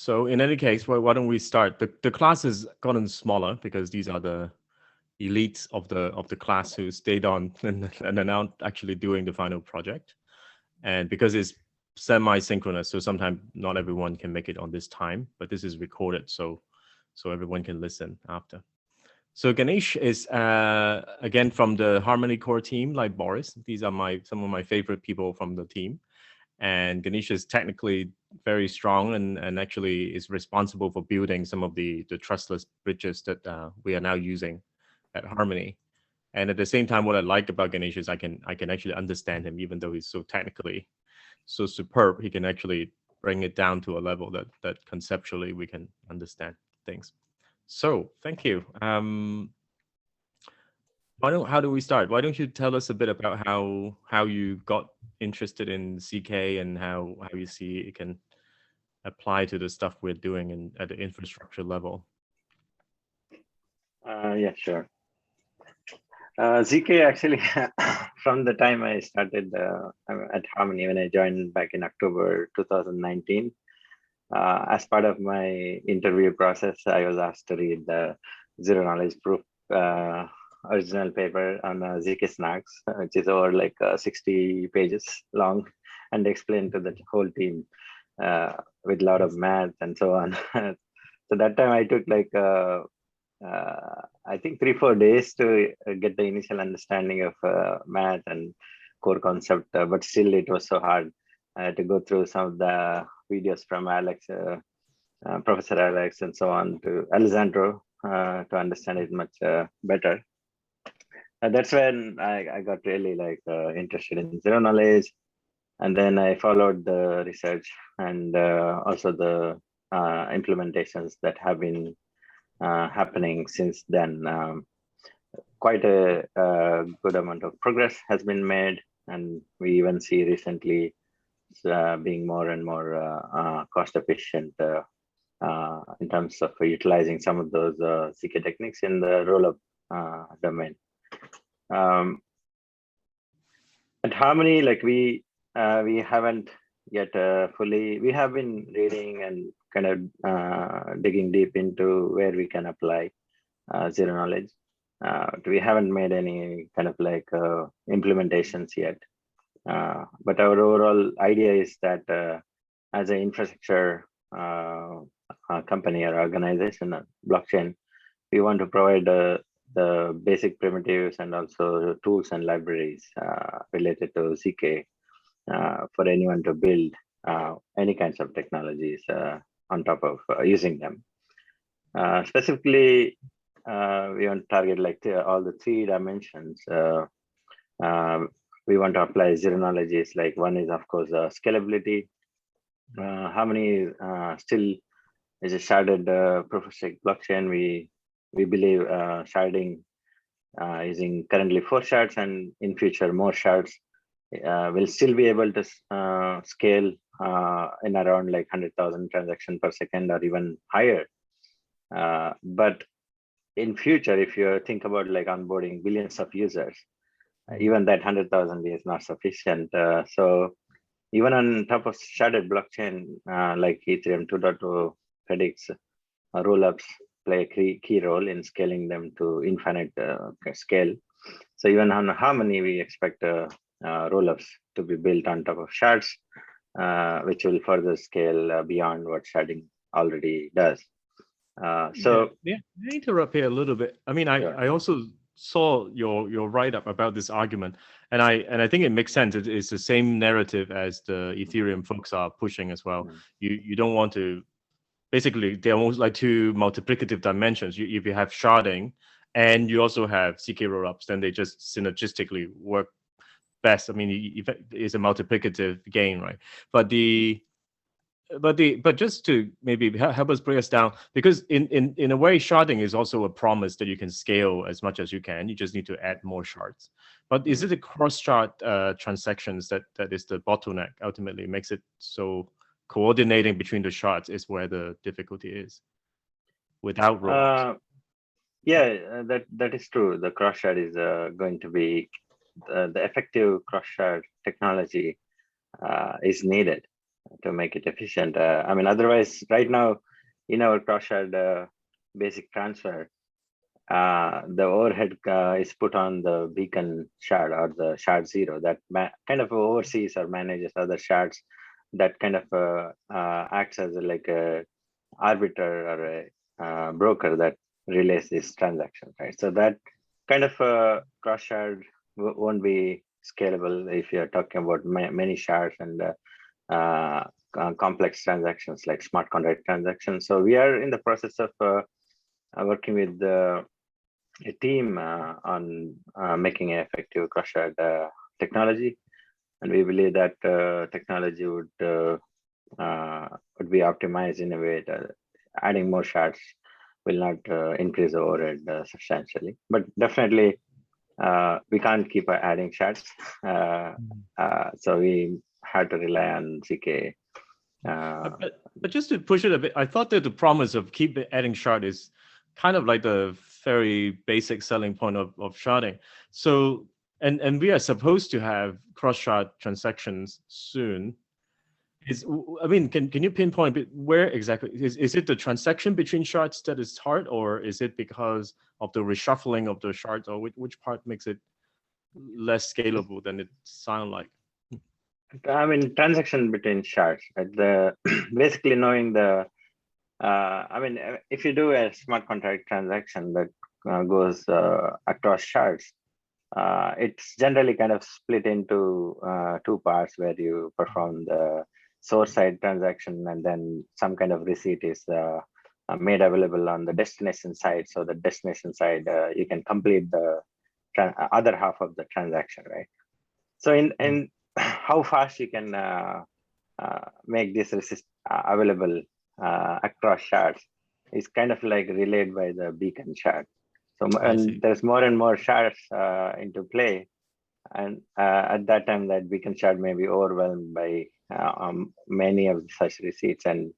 So in any case, why don't we start? The class has gotten smaller because these are the elites of the class who stayed on and are now actually doing the final project. And because it's semi-synchronous, so sometimes not everyone can make it on this time, but this is recorded, so everyone can listen after. So Ganesh is again from the Harmony core team, like Boris. These are some of my favorite people from the team. And Ganesha is technically very strong and actually is responsible for building some of the trustless bridges that we are now using at Harmony. And at the same time, what I like about Ganesha is I can actually understand him, even though he's so technically so superb. He can actually bring it down to a level that conceptually we can understand things. So thank you. How do we start? Why don't you tell us a bit about how you got interested in ZK and how you see it can apply to the stuff we're doing at the infrastructure level? Yeah, sure. ZK actually, from the time I started at Harmony, when I joined back in October 2019, as part of my interview process, I was asked to read the zero knowledge proof original paper on ZK snacks, which is over like 60 pages long, and explained to the whole team with a lot of math and so on. So that time I took like I think 3-4 days to get the initial understanding of math and core concept, but still it was so hard. I had to go through some of the videos from Alex, Professor Alex, and so on, to Alessandro to understand it much better. That's when I got really like interested in zero knowledge, and then I followed the research and also the implementations that have been happening since then. Quite a good amount of progress has been made, and we even see recently being more and more cost efficient in terms of utilizing some of those ZK techniques in the rollup domain. At Harmony, like we haven't yet fully, we have been reading and kind of digging deep into where we can apply zero knowledge. We haven't made any kind of like implementations yet. But our overall idea is that as an infrastructure company or organization, blockchain, we want to provide the basic primitives and also tools and libraries related to ZK for anyone to build any kinds of technologies on top of using them. Specifically, we want to target like all the 3 dimensions. We want to apply zero knowledge is like, one is of course scalability. Harmony still is a sharded proof of stake blockchain. We believe sharding using currently 4 shards and in future more shards will still be able to scale in around like 100,000 transactions per second or even higher. But in future, if you think about like onboarding billions of users, even that 100,000 is not sufficient. So even on top of sharded blockchain like Ethereum 2.0 predicts, rollups play a key role in scaling them to infinite scale. So even on Harmony, we expect rollups to be built on top of shards, which will further scale beyond what sharding already does. So yeah, I interrupt here a little bit. I mean, I also saw your write-up about this argument, and I think it makes sense. It's the same narrative as the Ethereum folks are pushing as well. You don't want to, basically they're almost like 2 multiplicative dimensions. If you have sharding and you also have ZK rollups, then they just synergistically work best. I mean, it's a multiplicative gain, right? But just to maybe help us break us down, because in a way, sharding is also a promise that you can scale as much as you can. You just need to add more shards. But is it the cross-shard transactions that is the bottleneck? Ultimately, makes it so coordinating between the shards is where the difficulty is. Without rollups. Yeah, that is true. The cross-shard is going to be the effective cross-shard technology is needed. to make it efficient. I mean, otherwise, right now, in our cross-shard basic transfer, the overhead is put on the beacon shard or the shard zero that kind of oversees or manages other shards, that kind of acts as like a arbiter or a broker that relays this transaction, right? So that kind of cross shard won't be scalable if you're talking about many shards and complex transactions like smart contract transactions. So we are in the process of working with a team on making an effective cross shard technology, and we believe that technology would be optimized in a way that adding more shards will not increase the overhead substantially. But definitely, we can't keep adding shards, so we had to rely on ZK. But just to push it a bit, I thought that the promise of keep adding shard is kind of like the very basic selling point of sharding. So, and we are supposed to have cross-shard transactions soon. I mean, can you pinpoint a bit where exactly is it the transaction between shards that is hard, or is it because of the reshuffling of the shards, or which part makes it less scalable than it sounds like? I mean, transaction between shards, right? Basically knowing the, I mean, if you do a smart contract transaction that goes across shards, it's generally kind of split into two parts where you perform the source side transaction, and then some kind of receipt is made available on the destination side. So the destination side, you can complete the other half of the transaction, right? So in how fast you can make this resist available across shards is kind of like relayed by the beacon shard. So and there's more and more shards into play, and at that time that beacon shard may be overwhelmed by many of such receipts, and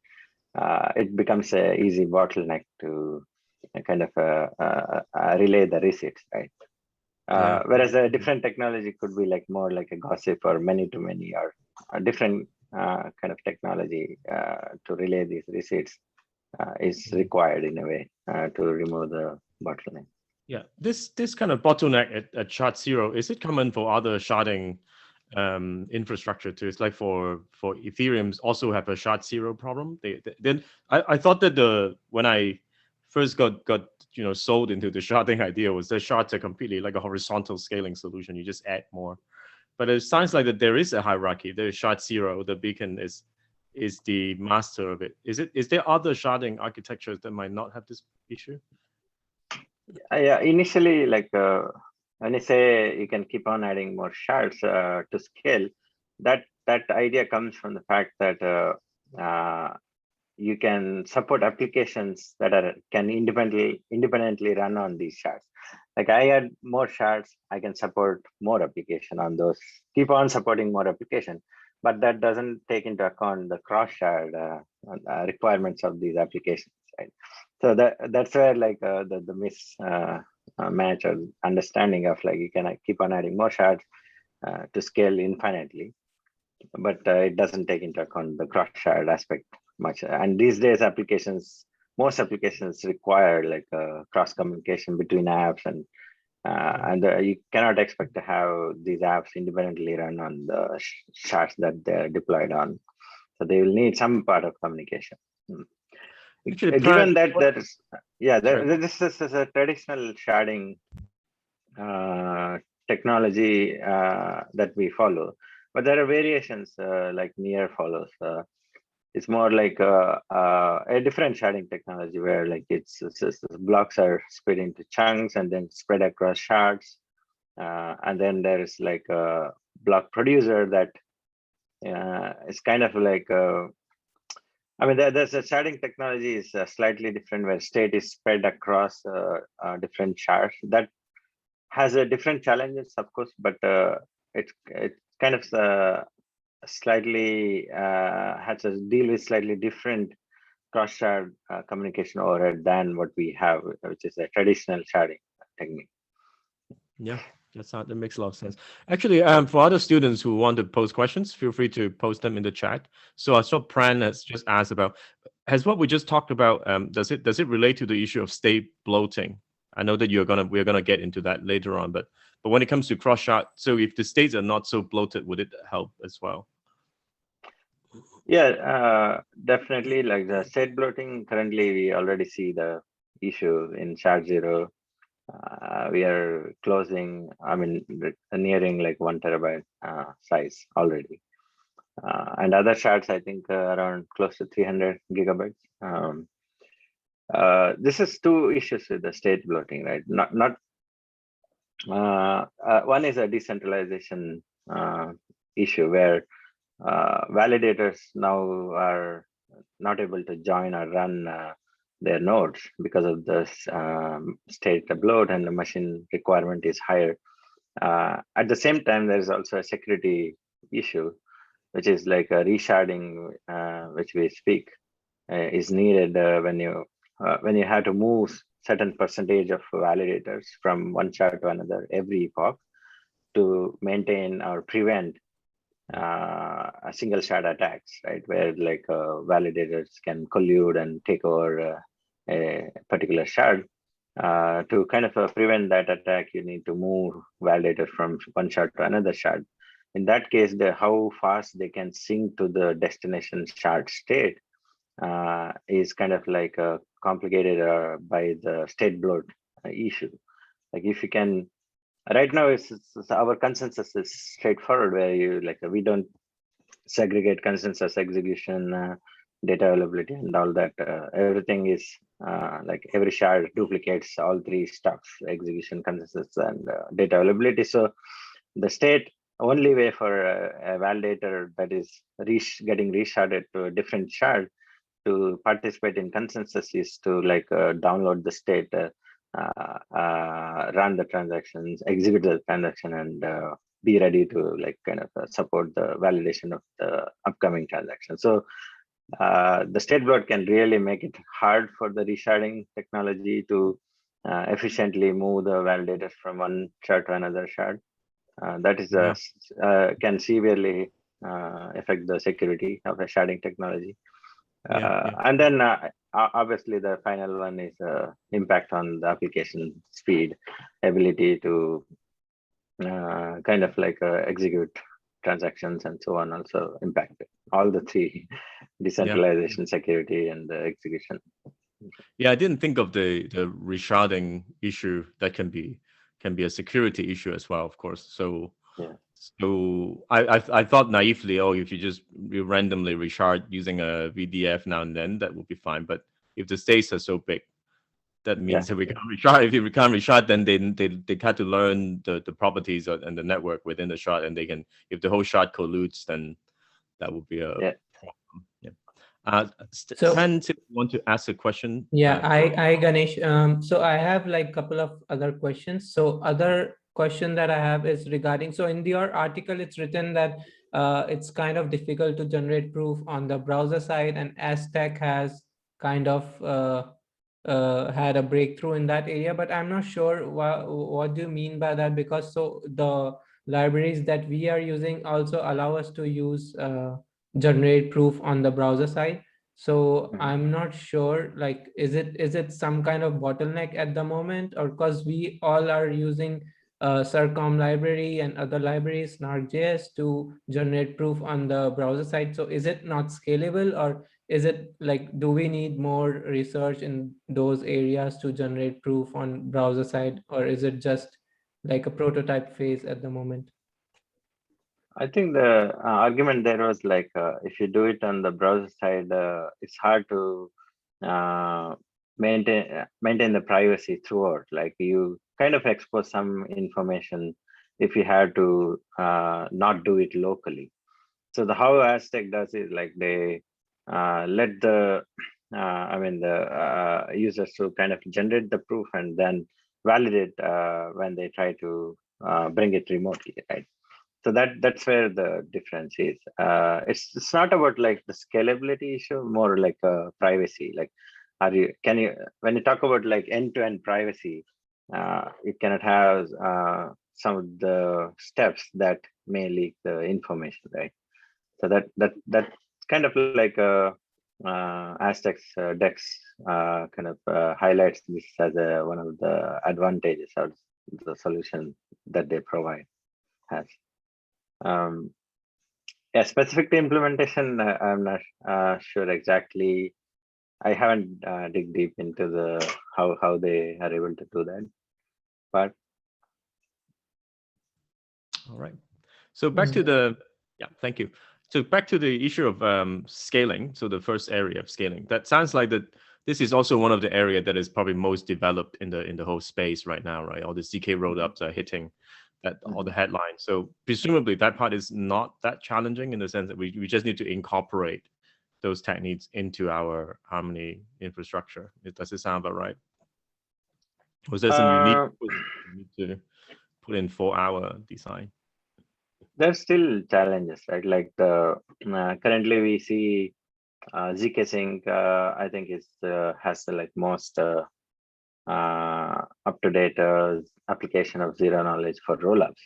it becomes an easy bottleneck to kind of relay the receipts, right? Whereas a different technology could be like more like a gossip or many to many, or a different kind of technology to relay these receipts is required in a way to remove the bottleneck. Yeah, this kind of bottleneck at shard zero, is it common for other sharding infrastructure too? It's like for Ethereum's also have a shard zero problem. Then I thought that when I first got sold into the sharding idea was the shards are completely like a horizontal scaling solution. You just add more, but it sounds like that there is a hierarchy. There's shard zero. The beacon is the master of it. Is there other sharding architectures that might not have this issue? Yeah, initially, like when you say you can keep on adding more shards to scale, that idea comes from the fact that you can support applications that can independently run on these shards. Like I add more shards, I can support more application on those. Keep on supporting more application, but that doesn't take into account the cross shard requirements of these applications, right? So that's where like the mismatch or understanding of like you can keep on adding more shards to scale infinitely, but it doesn't take into account the cross shard aspect much. And these days, most applications require like cross communication between apps, and you cannot expect to have these apps independently run on the shards that they're deployed on. So they will need some part of communication. Actually, given that this is a traditional sharding technology that we follow, but there are variations like near follows. It's more like a different sharding technology where like it's blocks are split into chunks and then spread across shards, and then there's like a block producer that is kind of like I mean, there's a sharding technology is slightly different where state is spread across different shards. That has a different challenges, of course, but it kind of slightly has to deal with slightly different cross shard communication overhead than what we have, which is a traditional sharding technique. Yeah. That makes a lot of sense. Actually, for other students who want to post questions, feel free to post them in the chat. So I saw Pran has just asked about, has what we just talked about, does it relate to the issue of state bloating? I know that we're gonna get into that later on, but when it comes to cross shard, so if the states are not so bloated, would it help as well? Yeah, definitely. Like the state bloating, currently we already see the issue in shard zero. We are closing, I mean, nearing like 1 TB size already. And other shards, I think around close to 300 GB. This is two issues with the state bloating, right? Not one is a decentralization issue where validators now are not able to join or run their nodes because of this state bloat, and the machine requirement is higher. At the same time, there is also a security issue, which is like a resharding, which we speak, is needed when you have to move certain percentage of validators from one shard to another every epoch to maintain or prevent a single shard attacks, right? Where like validators can collude and take over a particular shard. To kind of prevent that attack, you need to move validators from one shard to another shard. In that case, how fast they can sync to the destination shard state is kind of like complicated by the state bloat issue. Like if you can, right now, our consensus is straightforward, where you like we don't segregate consensus, execution, data availability, and all that. Everything is like every shard duplicates all three stuffs: execution, consensus, and data availability. So the state only way for a validator that is getting resharded to a different shard to participate in consensus is to like download the state, run the transactions, execute the transaction, and be ready to like kind of support the validation of the upcoming transaction. So the state bloat can really make it hard for the resharding technology to efficiently move the validators from one shard to another shard. That is can severely affect the security of a sharding technology. And then obviously the final one is impact on the application speed, ability to kind of like execute transactions and so on, also impacted. All the three: decentralization, security, and the execution. Yeah, I didn't think of the resharding issue that can be a security issue as well, of course. So so I thought naively, oh, if you randomly reshard using a VDF now and then, that would be fine. But if the states are so big, that means that we can't reshard. If we can't reshard, then they had to learn the properties and the network within the shard, and they can, if the whole shard colludes, then that would be a problem. So Tan, want to ask a question? Yeah, I Ganesh. So I have like couple of other questions. So other question that I have is regarding, so in your article, it's written that it's kind of difficult to generate proof on the browser side, and Aztec has kind of had a breakthrough in that area, but I'm not sure what do you mean by that, because so the libraries that we are using also allow us to use generate proof on the browser side. So I'm not sure, like, is it some kind of bottleneck at the moment, or because we all are using Circom library and other libraries, Snark.js, to generate proof on the browser side. So is it not scalable, or is it like, do we need more research in those areas to generate proof on browser side, or is it just like a prototype phase at the moment? I think the argument there was like, if you do it on the browser side, it's hard to maintain the privacy throughout. Like you kind of expose some information if you have to not do it locally. So the how Aztec does is like they let the users to kind of generate the proof and then validate when they try to bring it remotely, right? So that's where the difference is. It's not about like the scalability issue, more like privacy. Like, when you talk about like end-to-end privacy, you cannot have some of the steps that may leak the information, right? So that kind of like a Aztec's Dex kind of highlights this as one of the advantages of the solution that they provide has. Yeah, specific to implementation, I'm not sure exactly. I haven't dig deep into the how they are able to do that, but all right. So back to the thank you. So back to the issue of scaling. So the first area of scaling. That sounds like that. This is also one of the area that is probably most developed in the whole space right now, right? All the ZK rollups are hitting that all the headlines. So presumably that part is not that challenging in the sense that we just need to incorporate those techniques into our Harmony infrastructure. Does it sound about right? Was there some unique you need to put in for our design? There's still challenges, right? Like the currently we see ZK Sync. I think is has the like most up to date application of zero knowledge for rollups.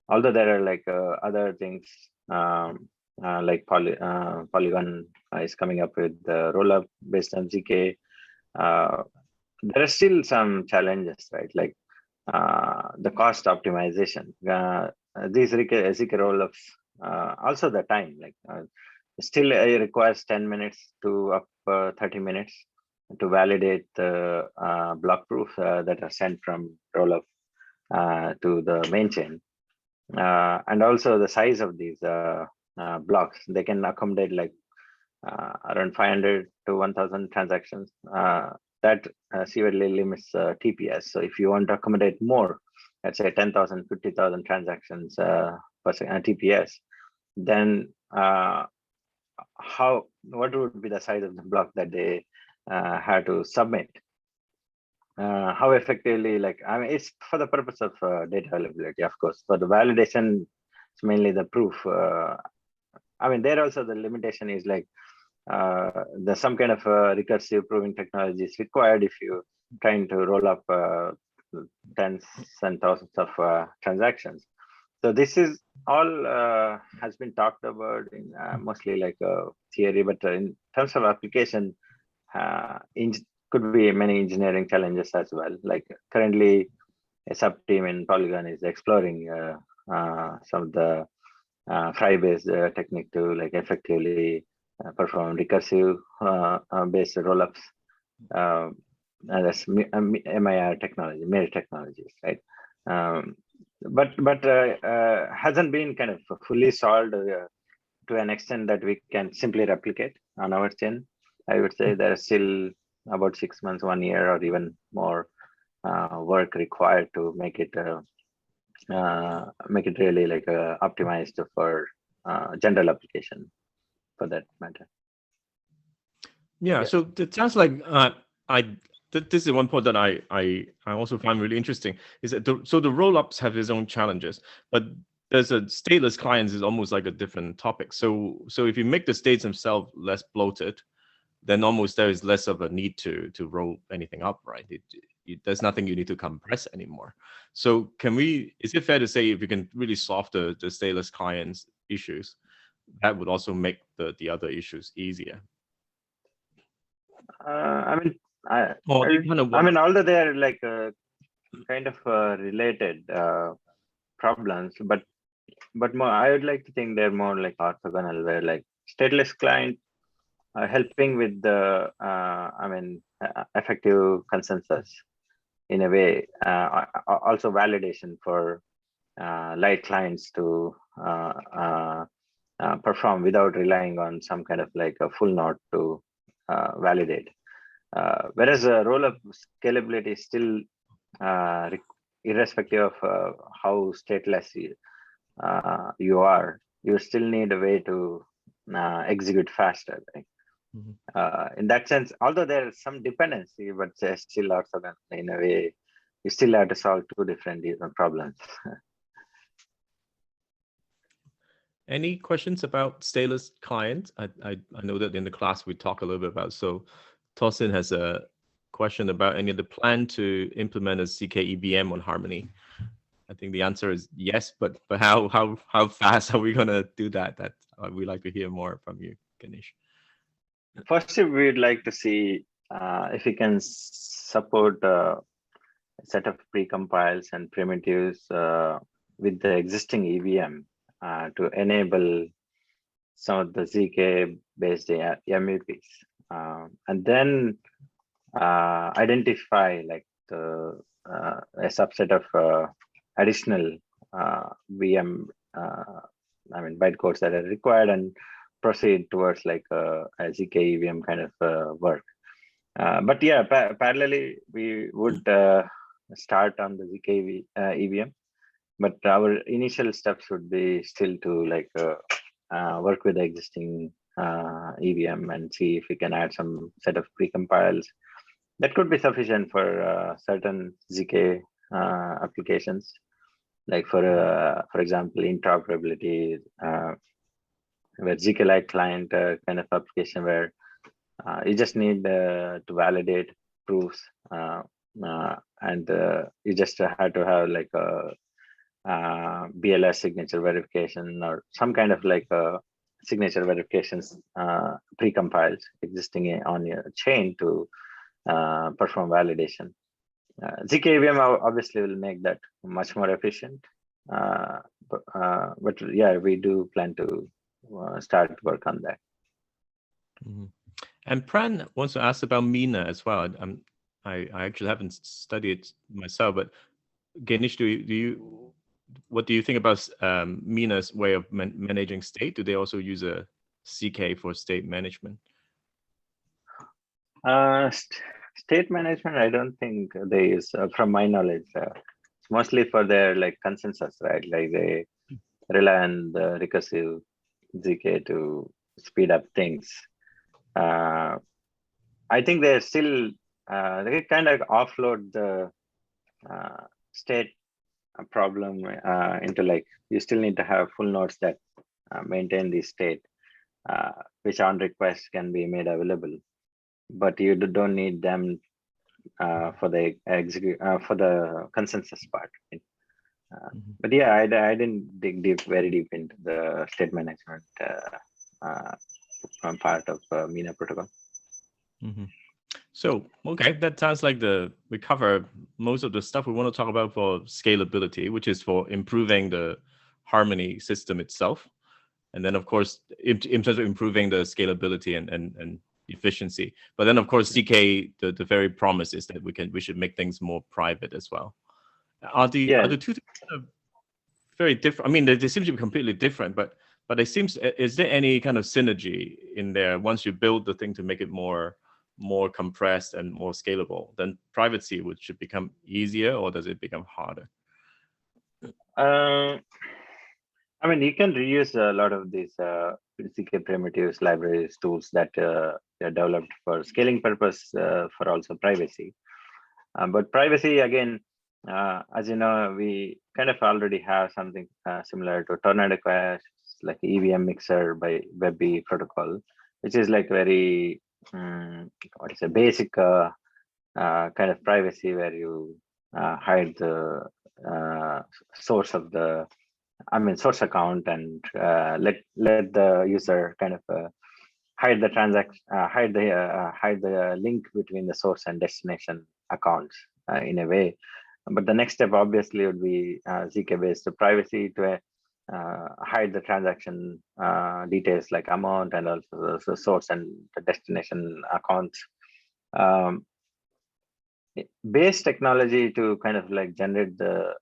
Although there are like other things like Polygon is coming up with the rollup based on ZK. There are still some challenges, right? Like the cost optimization. These ZK rollups, also the time, like still it requires 10 minutes to up 30 minutes to validate the block proof that are sent from rollup to the main chain. And also the size of these blocks, they can accommodate like around 500 to 1000 transactions. That severely limits TPS. So if you want to accommodate more, let's say 10,000, 50,000 transactions per TPS, then what would be the size of the block that they had to submit? How effectively, like, I mean, it's for the purpose of data availability, of course. For the validation, it's mainly the proof. I mean, there also the limitation is like there's some kind of recursive proving technology is required if you're trying to roll up tens and thousands of transactions. So this is all has been talked about in mostly like theory, but in terms of application, could be many engineering challenges as well. Like currently, a sub team in Polygon is exploring some of the Fry-based technique to like effectively perform recursive based rollups. And that's MIR technology, mirror technologies, right? But hasn't been kind of fully solved to an extent that we can simply replicate on our chain. I would say there is still about 6 months, 1 year, or even more work required to make it really like optimized for general application, for that matter. Yeah. So it sounds like this is one point that I also find really interesting is that the rollups have its own challenges, but there's a stateless clients is almost like a different topic. So if you make the states themselves less bloated, then almost there is less of a need to roll anything up, right? There's nothing you need to compress anymore. So is it fair to say if you can really solve the stateless clients issues, that would also make the other issues easier? I mean, although they're like kind of related problems, but more, I would like to think they're more like orthogonal, where like stateless client helping with the effective consensus in a way, also validation for light clients to perform without relying on some kind of like a full node to validate. Whereas a rollup scalability is still irrespective of how stateless you are, you still need a way to execute faster, right? In that sense, although there is some dependency, but there's still orthogonal in a way. You still have to solve two different problems. Any questions about stateless clients? I know that in the class we talk a little bit about. So Tosin has a question about any of the plan to implement a ZK-EVM on Harmony. I think the answer is yes, but how fast are we gonna do that? That we'd like to hear more from you, Ganesh. First, we'd like to see if we can support a set of precompiles and primitives with the existing EVM to enable some of the ZK-based MEPs, and then identify like a subset of additional VM, bytecodes that are required, and proceed towards like a ZK-EVM kind of work. But yeah, parallelly, we would start on the ZK-EVM, but our initial steps would be still to like work with the existing EVM and see if we can add some set of precompiles that could be sufficient for certain ZK applications, like for example, interoperability, where ZK-like client kind of application where you just need to validate proofs, and you just have to have like a BLS signature verification or some kind of like signature verifications precompiles existing on your chain to perform validation. ZK-EVM obviously will make that much more efficient, but yeah, we do plan to start work on that. Mm-hmm. And Pran wants to ask about Mina as well. I actually haven't studied myself, but Ganesh, what do you think about Mina's way of managing state? Do they also use a ZK for state management? State management, I don't think they use, from my knowledge. It's mostly for their like consensus, right? Like they rely on the recursive ZK to speed up things. I think they're still they kind of offload the state problem into like you still need to have full nodes that maintain the state, which on request can be made available, but you don't need them for the for the consensus part. But yeah, I didn't dig very deep into the state management part of Mina protocol. Mm-hmm. So, okay, that sounds like we cover most of the stuff we want to talk about for scalability, which is for improving the Harmony system itself. And then, of course, in terms of improving the scalability and efficiency. But then, of course, ZK, the very promise is that we should make things more private as well. Are the two things kind of very different? I mean, they seem to be completely different, but it seems, is there any kind of synergy in there once you build the thing to make it more compressed and more scalable? Then privacy should become easier, or does it become harder? I mean, you can reuse a lot of these ZK primitives, libraries, tools that are developed for scaling purpose for also privacy. But privacy, again, as you know, we kind of already have something similar to Tornado Cache, like EVM mixer by Webby protocol, which is like very basic kind of privacy where you hide the source of the source account and let the user kind of hide the transaction, hide the link between the source and destination accounts in a way. But the next step obviously would be ZK-based privacy to hide the transaction details like amount and also the source and the destination accounts. Base technology to kind of like generate the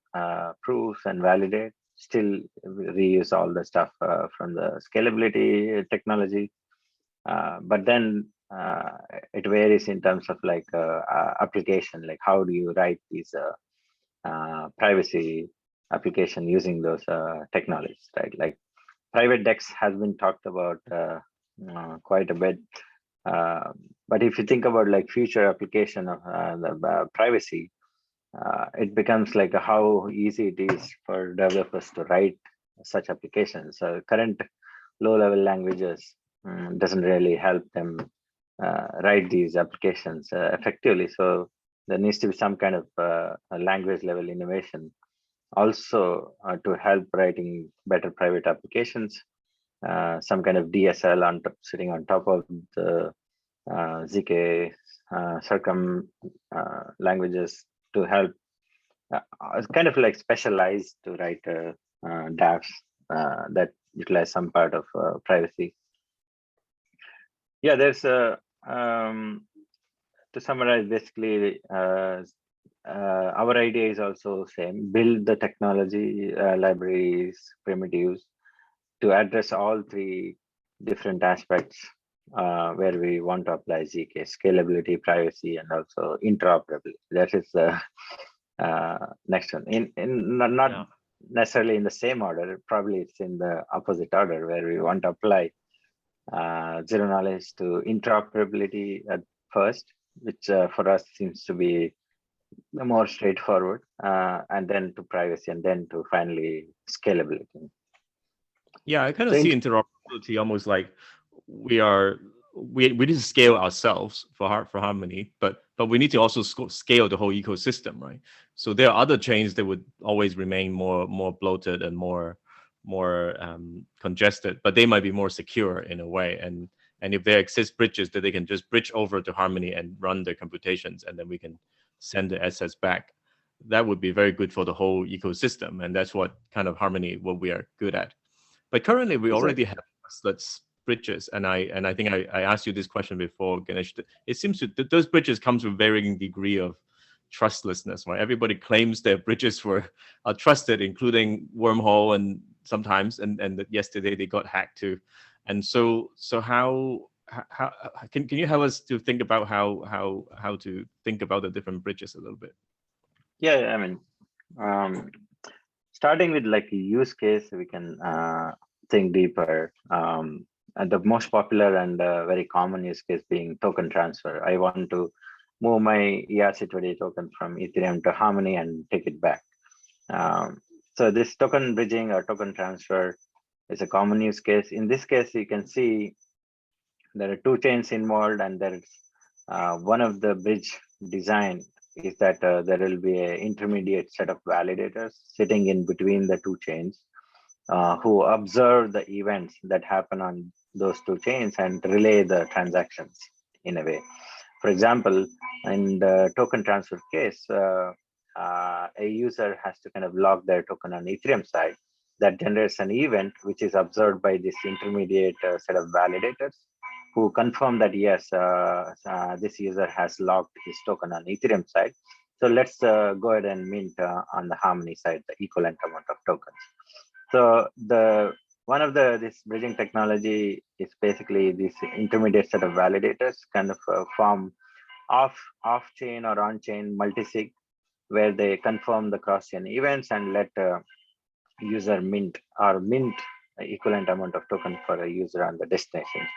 proofs and validate, still reuse all the stuff from the scalability technology. But then it varies in terms of like application, like how do you write these privacy application using those technologies, right? Like private DEX has been talked about quite a bit. But if you think about like future application of the privacy, it becomes like how easy it is for developers to write such applications. So current low-level languages doesn't really help them write these applications effectively. So there needs to be some kind of language level innovation also to help writing better private applications. Some kind of DSL sitting on top of the ZK circum languages to help. It's kind of like specialized to write DApps that utilize some part of privacy. Yeah, there's a to summarize, basically, our idea is also same: build the technology, libraries, primitives to address all three different aspects where we want to apply ZK: scalability, privacy, and also interoperability. That is the next one. In not necessarily in the same order, probably it's in the opposite order, where we want to apply zero knowledge to interoperability at first, which for us seems to be more straightforward, and then to privacy, and then to finally scalability. Yeah, I kind of see interoperability almost like we need to scale ourselves for Harmony, but we need to also scale the whole ecosystem, right? So there are other chains that would always remain more bloated and more congested, but they might be more secure in a way. And if there exist bridges that they can just bridge over to Harmony and run their computations, and then we can send the assets back, that would be very good for the whole ecosystem. And that's what kind of Harmony, what we are good at. But currently we already have Trustless bridges, and I think I asked you this question before, Ganesh. It seems that those bridges comes with varying degree of trustlessness, right? Everybody claims their bridges are trusted, including Wormhole, and sometimes, and yesterday they got hacked too. And so how can you help us to think about how to think about the different bridges a little bit? Yeah, I mean, starting with like a use case, we can think deeper. And the most popular and very common use case being token transfer. I want to move my ERC20 token from Ethereum to Harmony and take it back. So this token bridging or token transfer is a common use case. In this case, you can see there are two chains involved, and there's one of the bridge design is that there will be an intermediate set of validators sitting in between the two chains who observe the events that happen on those two chains and relay the transactions in a way. For example, in the token transfer case, a user has to kind of lock their token on Ethereum side. That generates an event which is observed by this intermediate set of validators who confirm that yes, this user has locked his token on Ethereum side. So let's go ahead and mint on the Harmony side the equivalent amount of tokens. So one of this bridging technology is basically this intermediate set of validators kind of form off-chain or on-chain multisig, where they confirm the cross-chain events and let user mint equivalent amount of token for a user on the destination.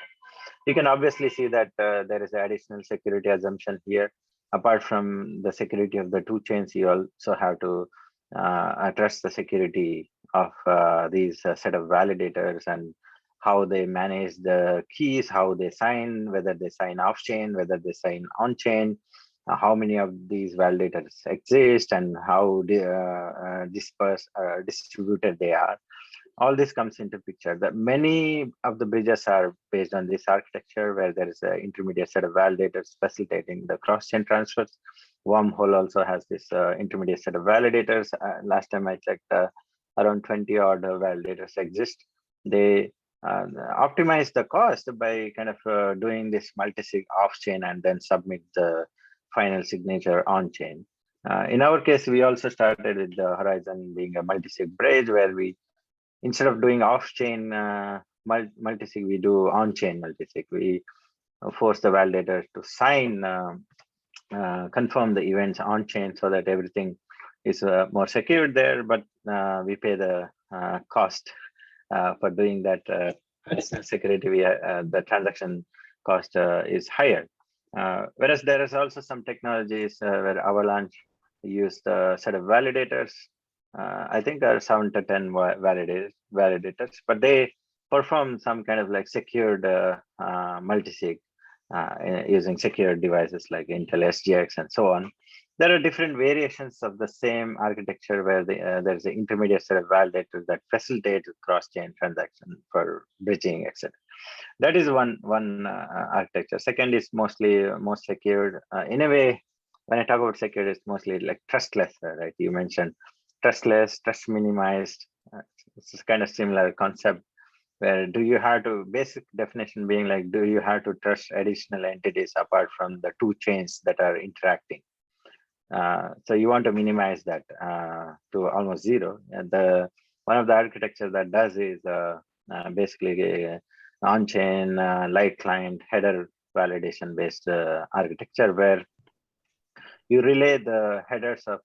You can obviously see that there is an additional security assumption here. Apart from the security of the two chains, you also have to address the security of these set of validators and how they manage the keys, how they sign, whether they sign off-chain, whether they sign on-chain, how many of these validators exist, and how distributed they are. All this comes into picture. That many of the bridges are based on this architecture, where there is an intermediate set of validators facilitating the cross-chain transfers. Wormhole also has this intermediate set of validators. Last time I checked, around 20 odd validators exist. They optimize the cost by kind of doing this multi-sig off-chain and then submit the final signature on-chain. In our case, we also started with the Horizon being a multi-sig bridge, where we, instead of doing off-chain multi-sig, we do on-chain multi-sig. We force the validator to sign, confirm the events on-chain so that everything is more secure there, but we pay the cost for doing that additional security. The transaction cost is higher. Whereas there is also some technologies where Avalanche used a set of validators. I think there are 7 to 10 validators, but they perform some kind of like secured multi-sig using secured devices like Intel SGX and so on. There are different variations of the same architecture where there's an intermediate set of validators that facilitate cross-chain transaction for bridging, etc. That is one architecture. Second is mostly most secured. In a way, when I talk about secured, it's mostly like trustless, right? You mentioned trustless, trust minimized. It's kind of similar concept where do you have to, basic definition being like, do you have to trust additional entities apart from the two chains that are interacting? So you want to minimize that to almost zero. And one of the architecture that does is basically on-chain light client header validation based architecture where you relay the headers of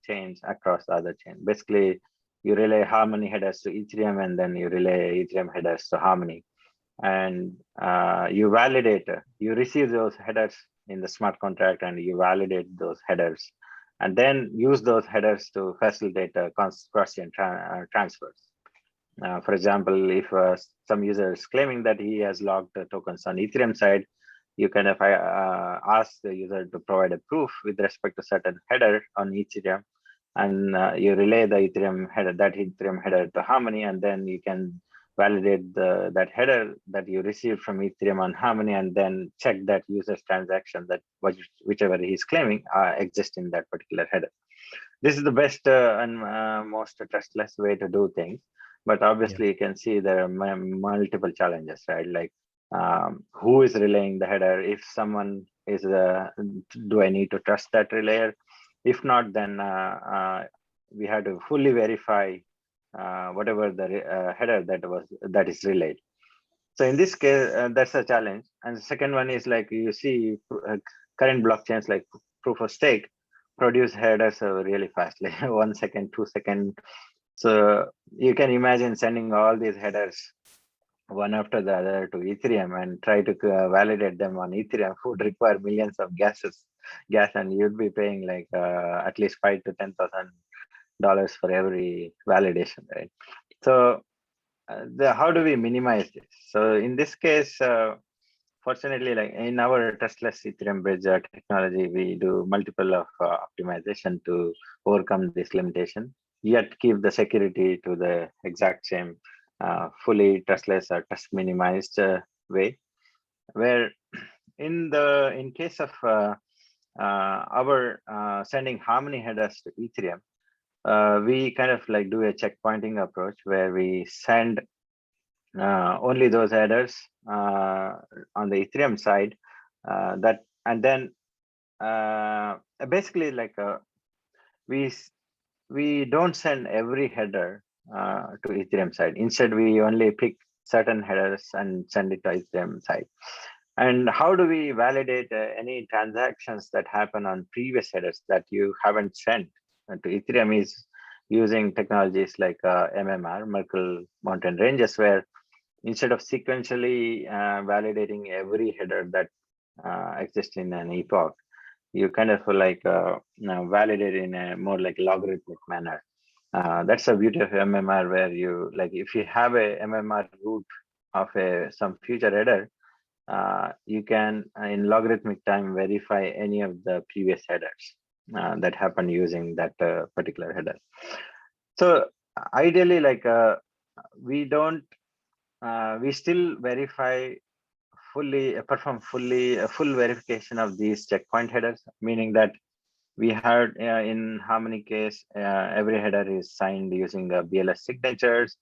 chains across the other chain. Basically, you relay Harmony headers to Ethereum, and then you relay Ethereum headers to Harmony. And you validate, you receive those headers in the smart contract, and you validate those headers, and then use those headers to facilitate cross-chain transfers. For example, if some user is claiming that he has logged tokens on Ethereum side, you kind of ask the user to provide a proof with respect to certain header on Ethereum, and you relay the Ethereum header to Harmony, and then you can validate that header that you received from Ethereum on Harmony, and then check that user's transaction that whichever he's claiming exists in that particular header. This is the best and most trustless way to do things. But obviously, you can see there are multiple challenges, right? Like who is relaying the header? If someone is, do I need to trust that relayer? If not, then we have to fully verify whatever the header that is relayed. So in this case, that's a challenge. And the second one is like you see current blockchains like proof of stake produce headers really fast, like 1 second, 2 seconds. So you can imagine sending all these headers one after the other to Ethereum and try to validate them on Ethereum would require millions of gas, and you'd be paying like at least $5,000 to $10,000 for every validation, right? So how do we minimize this? So in this case, fortunately, like in our trustless Ethereum bridge technology, we do multiple of optimization to overcome this limitation, yet keep the security to the exact same fully trustless or trust minimized way. Where in case of our sending Harmony headers to Ethereum, we kind of like do a checkpointing approach where we send only those headers on the Ethereum side that, and then basically like we don't send every header to Ethereum side. Instead, we only pick certain headers and send it to Ethereum side. And how do we validate any transactions that happen on previous headers that you haven't sent to Ethereum is using technologies like MMR, Merkle Mountain Ranges, where instead of sequentially validating every header that exists in an epoch, you kind of like validate in a more like logarithmic manner. That's the beauty of MMR, where you like if you have a MMR root of some future header, you can in logarithmic time verify any of the previous headers that happen using that particular header. So ideally, like we don't, we still verify fully, perform full verification of these checkpoint headers, meaning that we had in Harmony case, every header is signed using the BLS signatures,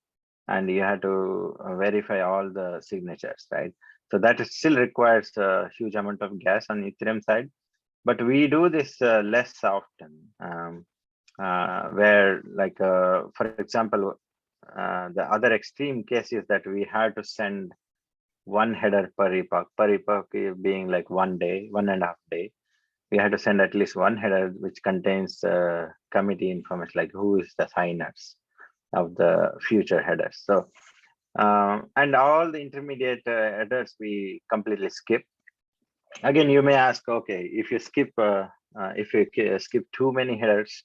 and you have to verify all the signatures, right? So that still requires a huge amount of gas on Ethereum side, but we do this less often, where like, for example, the other extreme case is that we had to send one header per epoch being like 1 day, 1.5 day. We had to send at least one header which contains committee information, like who is the signers of the future headers. So, and all the intermediate headers we completely skip. Again, you may ask, okay, if you skip too many headers,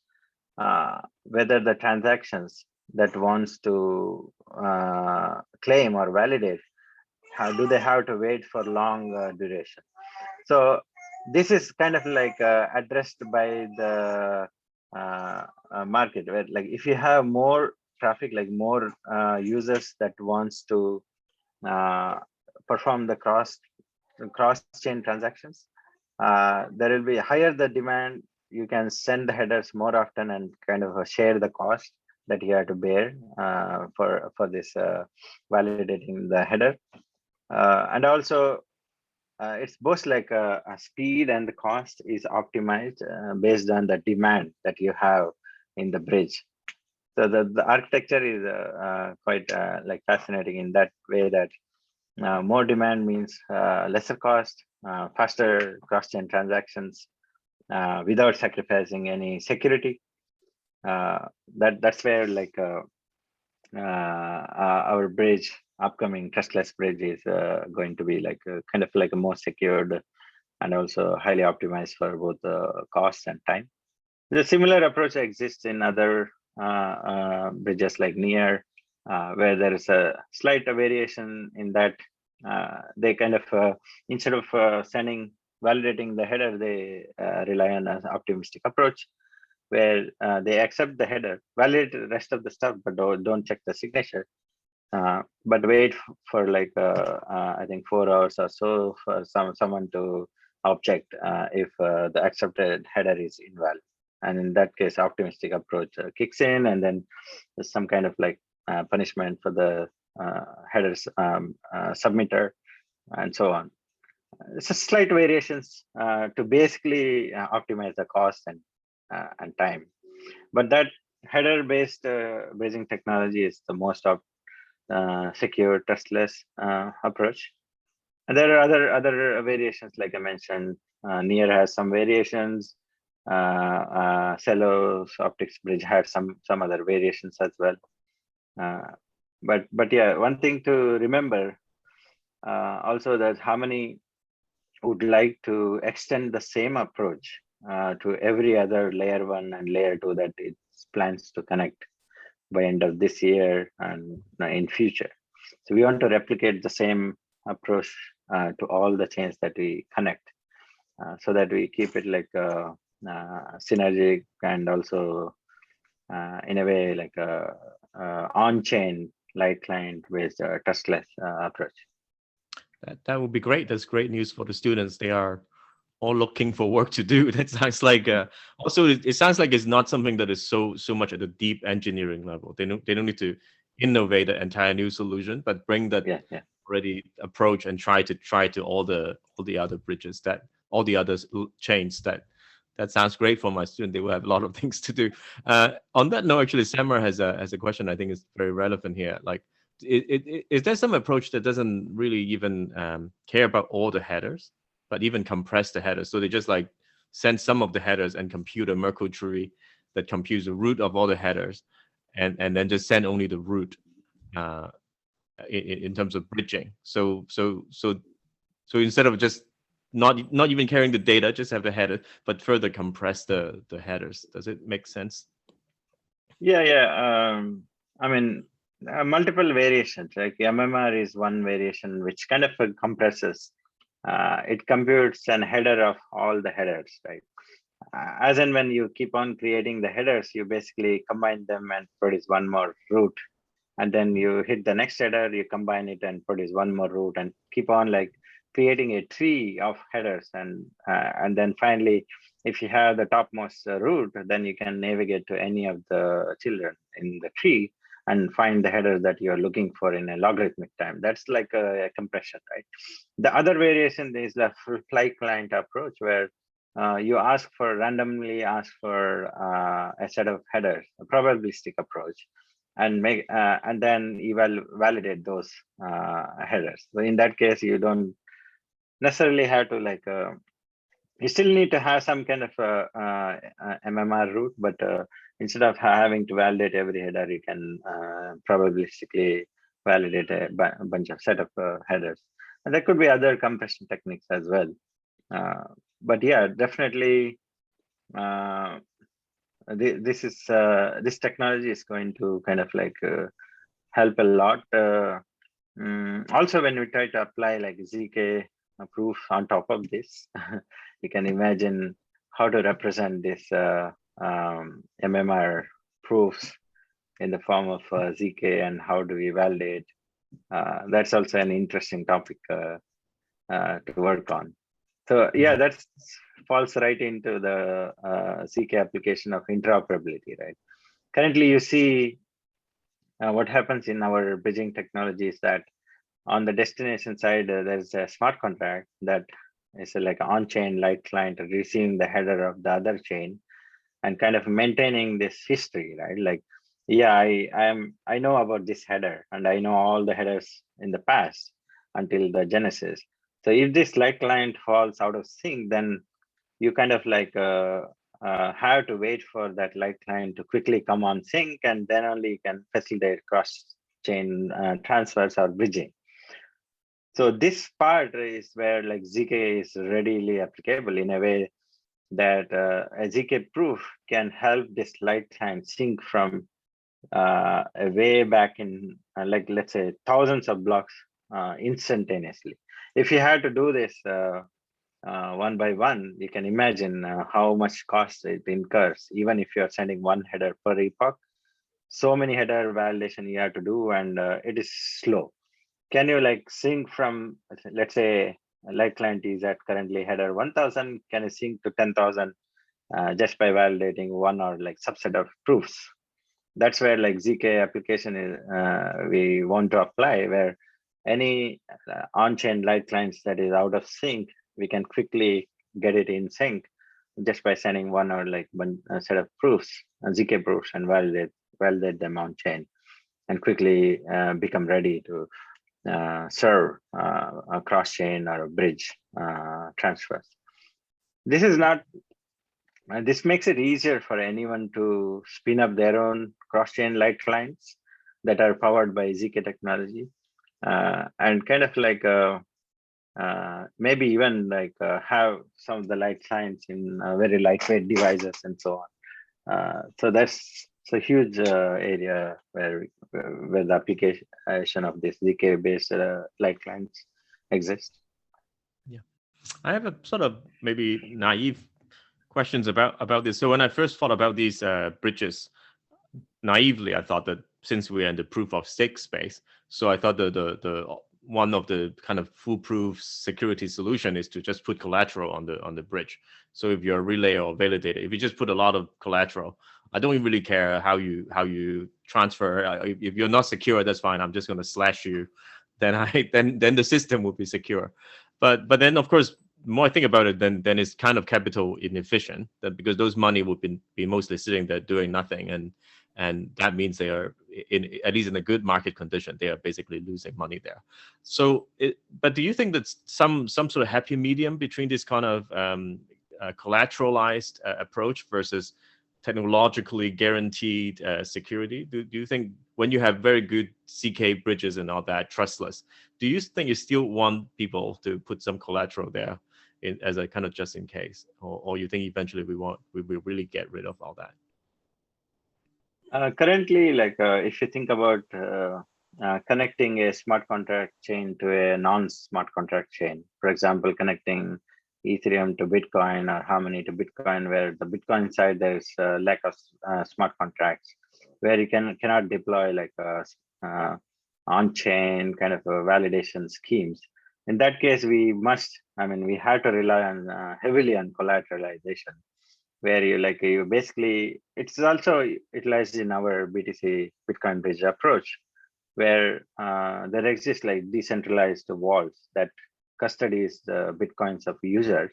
whether the transactions that wants to claim or validate, how do they have to wait for long duration? So this is kind of like addressed by the market, where like if you have more traffic, like more users that wants to perform the cross-chain transactions, there will be higher the demand. You can send the headers more often and kind of share the cost that you have to bear for this validating the header. And also it's both like a speed and the cost is optimized based on the demand that you have in the bridge. So the architecture is quite like fascinating in that way, that more demand means lesser cost, faster cross-chain transactions without sacrificing any security. That's where like our bridge, upcoming trustless bridge, is going to be like kind of like a more secured and also highly optimized for both cost and time. The similar approach exists in other bridges like Near, where there is a slight variation in that they kind of instead of validating the header, they rely on an optimistic approach, where they accept the header, validate the rest of the stuff, but don't check the signature. But wait for like I think 4 hours or so for someone to object if the accepted header is invalid. And in that case, optimistic approach kicks in, and then there's some kind of like punishment for the headers submitter, and so on. It's a slight variations to basically optimize the cost and time. But that header-based bridging technology is the most secure, trustless approach. And there are other variations, like I mentioned. Near has some variations. Cello's optics bridge had some other variations as well. But yeah, one thing to remember also that Harmony would like to extend the same approach to every other layer 1 and layer 2 that it plans to connect by end of this year and in future. So we want to replicate the same approach to all the chains that we connect, so that we keep it like synergic and also in a way like on-chain light client based trustless approach. That would be great. That's great news for the students. They are all looking for work to do. That sounds like also it sounds like it's not something that is so much at the deep engineering level. They don't need to innovate an entire new solution, but bring that already approach and try to all the other bridges, that all the other chains. That sounds great for my student. They will have a lot of things to do. On that note, actually, Samar has a question I think is very relevant here. Like, is there some approach that doesn't really even care about all the headers, but even compress the headers? So they just like send some of the headers and compute a Merkle tree that computes the root of all the headers, and then just send only the root in terms of bridging. So instead of just not even carrying the data, just have the header, but further compress the headers. Does it make sense? Yeah. I mean, multiple variations. Like MMR is one variation which kind of compresses. It computes an header of all the headers, right? As and when you keep on creating the headers, you basically combine them and produce one more root. And then you hit the next header, you combine it and produce one more root, and keep on like creating a tree of headers. And then finally, if you have the topmost root, then you can navigate to any of the children in the tree and find the header that you're looking for in a logarithmic time. That's like a compression, right? The other variation is the fly client approach, where you randomly ask for a set of headers, a probabilistic approach, and then validate those headers. So in that case, you don't necessarily have to like you still need to have some kind of MMR root, but instead of having to validate every header, you can probabilistically validate a bunch of set of headers. And there could be other compression techniques as well. But yeah, definitely this technology is going to kind of like help a lot. Also, when we try to apply like ZK proof on top of this. You can imagine how to represent this MMR proofs in the form of ZK, and how do we validate. That's also an interesting topic to work on. So yeah, that falls right into the ZK application of interoperability, right? Currently, you see what happens in our bridging technology is that on the destination side, there's a smart contract that is like an on-chain light client receiving the header of the other chain and kind of maintaining this history, right? Like, yeah, I know about this header, and I know all the headers in the past until the genesis. So if this light client falls out of sync, then you kind of like have to wait for that light client to quickly come on sync, and then only you can facilitate cross-chain transfers or bridging. So this part is where like ZK is readily applicable in a way that a ZK proof can help this light client sync from a way back in like, let's say, thousands of blocks instantaneously. If you had to do this one by one, you can imagine how much cost it incurs, even if you're sending one header per epoch. So many header validation you have to do, and it is slow. Can you like sync from, let's say, a light client is at currently header 1000, can you sync to 10,000 just by validating one or like subset of proofs? That's where like ZK application is we want to apply, where any on-chain light clients that is out of sync, we can quickly get it in sync just by sending one or like one set of proofs, ZK proofs, and validate them on chain, and quickly become ready to serve a cross-chain or a bridge transfers. This is not. This makes it easier for anyone to spin up their own cross-chain light clients that are powered by ZK technology, and kind of like maybe even like have some of the light clients in very lightweight devices and so on. So that's a huge area where the application of this ZK-based light clients exist. Yeah, I have a sort of maybe naive questions about this. So when I first thought about these bridges, naively, I thought that since we're in the proof of stake space, so I thought the one of the kind of foolproof security solution is to just put collateral on the bridge. So if you're a relay or validator, if you just put a lot of collateral, I don't really care how you transfer. If you're not secure, that's fine. I'm just going to slash you. Then the system will be secure. But then of course, the more I think about it, then it's kind of capital inefficient, that because those money would be mostly sitting there doing nothing, and that means they are at least in a good market condition, they are basically losing money there. So, but do you think that some sort of happy medium between this kind of collateralized approach versus technologically guaranteed security? Do you think when you have very good ZK bridges and all that, trustless, do you think you still want people to put some collateral there as a kind of just in case, or you think eventually we will really get rid of all that? Currently, like if you think about connecting a smart contract chain to a non-smart contract chain, for example, connecting Ethereum to Bitcoin or Harmony to Bitcoin, where the Bitcoin side there's a lack of smart contracts, where you cannot deploy like on-chain kind of validation schemes. In that case, we have to rely on heavily on collateralization, where you basically, it's also utilized in our BTC Bitcoin Bridge approach, where there exists like decentralized vaults that custodies the Bitcoins of users.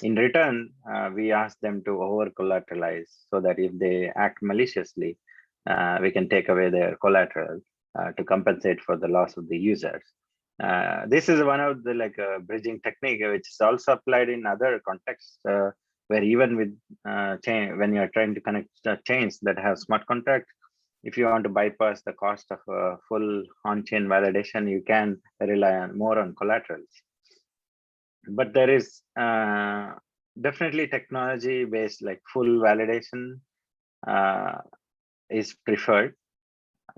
In return, we ask them to over collateralize so that if they act maliciously, we can take away their collateral to compensate for the loss of the users. This is one of the bridging technique, which is also applied in other contexts, where even with when you're trying to connect chains that have smart contracts, if you want to bypass the cost of full on-chain validation, you can rely more on collaterals. But there is definitely technology-based, like full validation is preferred.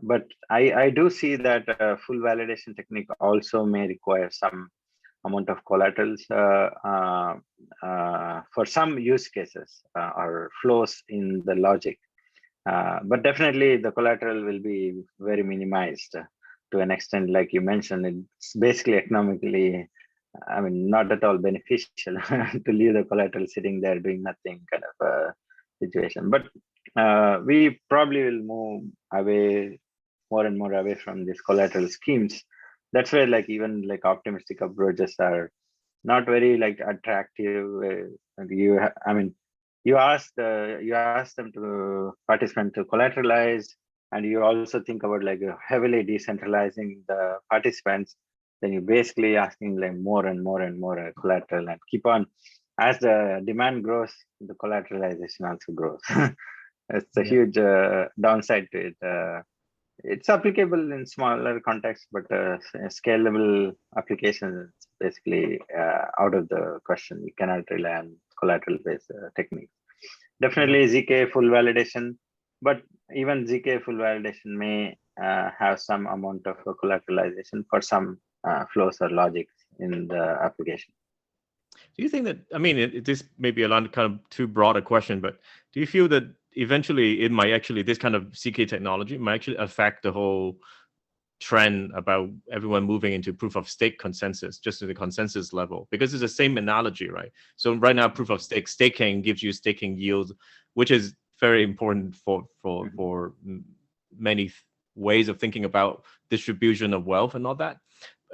But I do see that full validation technique also may require some amount of collaterals for some use cases or flows in the logic. But definitely the collateral will be very minimized to an extent, like you mentioned. It's basically economically, I mean, not at all beneficial to leave the collateral sitting there doing nothing kind of situation. But we probably will move away more and more away from these collateral schemes. That's where like even like optimistic approaches are not very like attractive. I mean, you ask them to participant to collateralize, and you also think about like heavily decentralizing the participants. Then you basically asking like more and more and more collateral, and keep on as the demand grows, the collateralization also grows. It's a huge downside to it. It's applicable in smaller contexts, but scalable applications is basically out of the question. You cannot rely on collateral-based techniques. Definitely ZK full validation, but even ZK full validation may have some amount of collateralization for some flows or logics in the application. Do you think that, I mean, this may be a lot kind of too broad a question, but do you feel that eventually it might actually, this kind of ZK technology might actually affect the whole trend about everyone moving into proof of stake consensus, just to the consensus level? Because it's the same analogy, right? So right now, proof of stake, staking gives you staking yield, which is very important for many ways of thinking about distribution of wealth and all that.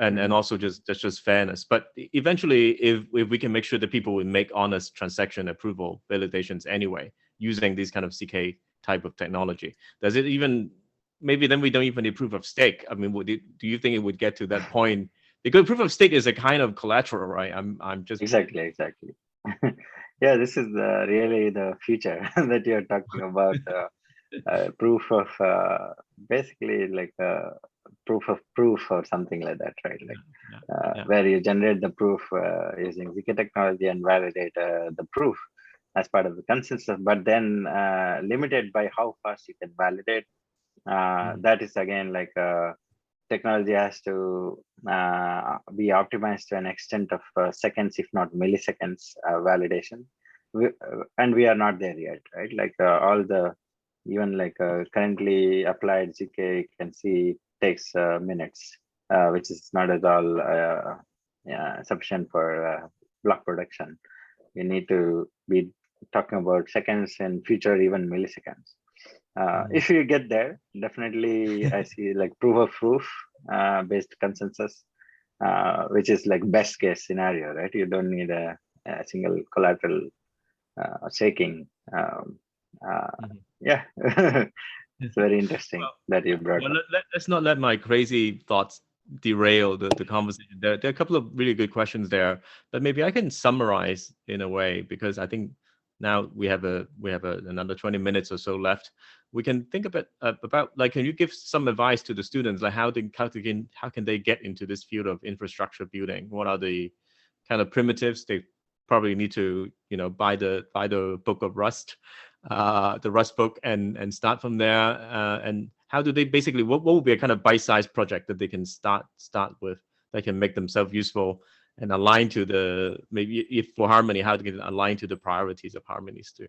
And also just fairness. But eventually, if we can make sure that people will make honest transaction approval validations anyway, using this kind of ZK type of technology, does it even, maybe then we don't even need proof of stake? I mean, do you think it would get to that point? Because proof of stake is a kind of collateral, right? I'm just exactly. Yeah, this is really the future that you're talking about. Proof of basically like proof of proof or something like that, right? Like where you generate the proof using ZK technology and validate the proof as part of the consensus, but then limited by how fast you can validate. That is again like technology has to be optimized to an extent of seconds, if not milliseconds validation. And we are not there yet, right? Like all the even like currently applied ZK, you can see takes minutes, which is not at all sufficient for block production. You need to be talking about seconds and future even milliseconds. If you get there, definitely I see like proof of proof based consensus, which is like best case scenario, right? You don't need a single collateral shaking. Yeah, it's very interesting that you brought up. Let's not let my crazy thoughts derail the conversation. There are a couple of really good questions there, but maybe I can summarize in a way, because I think now we have another 20 minutes or so left. We can think about like, can you give some advice to the students, like how can they get into this field of infrastructure building? What are the kind of primitives they probably need to, buy the book of Rust, the Rust book, and start from there. And how do they basically, what would be a kind of bite-sized project that they can start with that can make themselves useful and align to the, maybe if for Harmony, how to get aligned to the priorities of Harmony's too.